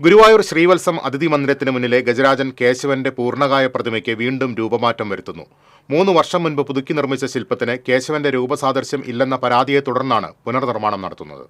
ഗുരുവായൂർ ശ്രീവത്സം അതിഥി മന്ദിരത്തിന് മുന്നിലെ ഗജരാജൻ കേശവന്റെ പൂർണ്ണകായ പ്രതിമയ്ക്ക് വീണ്ടും രൂപമാറ്റം വരുത്തുന്നു. 3 വർഷം മുൻപ് പുതുക്കി നിർമ്മിച്ച ശില്പത്തിന് കേശവന്റെ രൂപസാദൃശ്യം ഇല്ലെന്ന പരാതിയെ തുടർന്നാണ് പുനർനിർമ്മാണം നടത്തുന്നത്.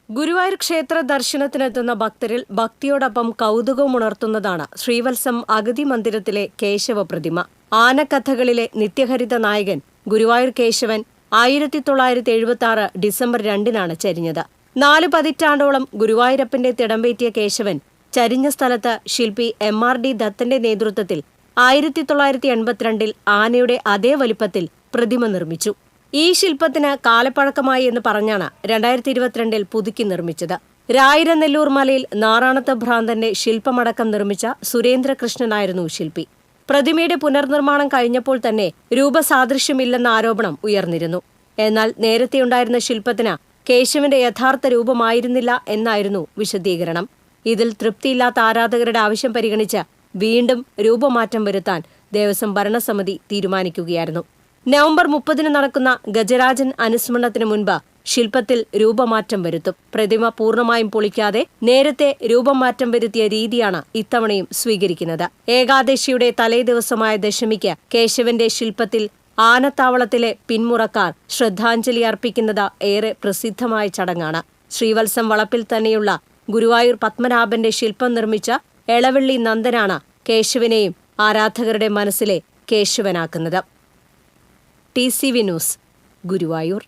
ഗുരുവായൂർ ക്ഷേത്ര ദർശനത്തിനെത്തുന്ന ഭക്തരിൽ ഭക്തിയോടൊപ്പം കൗതുകമുണർത്തുന്നതാണ് ശ്രീവത്സം അഗതി മന്ദിരത്തിലെ കേശവ പ്രതിമ. ആനക്കഥകളിലെ നിത്യഹരിത നായകൻ ഗുരുവായൂർ കേശവൻ 1976 ഡിസംബർ 2-നാണ് ചരിഞ്ഞത്. 4 പതിറ്റാണ്ടോളം ഗുരുവായൂരപ്പന്റെ തിടമ്പേറ്റിയ കേശവൻ ചരിഞ്ഞ സ്ഥലത്ത് ശില്പി MRD ദത്തന്റെ നേതൃത്വത്തിൽ 1982 ആനയുടെ അതേ വലിപ്പത്തിൽ പ്രതിമ നിർമ്മിച്ചു. ഈ ശില്പത്തിന് കാലപ്പഴക്കമായി എന്ന് പറഞ്ഞാണ് 2022 പുതുക്കി നിർമ്മിച്ചത്. രായിരനെല്ലൂർ മലയിൽ നാറാണത്ത് ഭ്രാന്തന്റെ ശില്പമടക്കം നിർമ്മിച്ച സുരേന്ദ്രകൃഷ്ണനായിരുന്നു ശില്പി. പ്രതിമയുടെ പുനർനിർമ്മാണം കഴിഞ്ഞപ്പോൾ തന്നെ രൂപസാദൃശ്യമില്ലെന്ന ആരോപണം ഉയർന്നിരുന്നു. എന്നാൽ നേരത്തെയുണ്ടായിരുന്ന ശില്പത്തിന് കേശവന്റെ യഥാർത്ഥ രൂപമായിരുന്നില്ല എന്നായിരുന്നു വിശദീകരണം. ഇതിൽ തൃപ്തിയില്ലാത്ത ആരാധകരുടെ ആവശ്യം പരിഗണിച്ച് വീണ്ടും രൂപമാറ്റം വരുത്താൻ ദേവസ്വം ഭരണസമിതി തീരുമാനിക്കുകയായിരുന്നു. നവംബർ 30-ന് നടക്കുന്ന ഗജരാജൻ അനുസ്മരണത്തിന് മുൻപ് ശില്പത്തിൽ രൂപമാറ്റം വരുത്തും. പ്രതിമ പൂർണ്ണമായും പൊളിക്കാതെ നേരത്തെ രൂപമാറ്റം വരുത്തിയ രീതിയാണ് ഇത്തവണയും സ്വീകരിക്കുന്നത്. ഏകാദശിയുടെ തലേ ദിവസമായ ദശമിക്ക് കേശവന്റെ ശില്പത്തിൽ ആനത്താവളത്തിലെ പിന്മുറക്കാർ ശ്രദ്ധാഞ്ജലി അർപ്പിക്കുന്നത് ഏറെ പ്രസിദ്ധമായ ചടങ്ങാണ്. ശ്രീവത്സം വളപ്പിൽ തന്നെയുള്ള ഗുരുവായൂർ പത്മനാഭന്റെ ശില്പം നിർമ്മിച്ച എളവള്ളി നന്ദനാണ് കേശവനെയും ആരാധകരുടെ മനസ്സിലെ കേശവനാക്കുന്നത്. TCV news, Guruvayur.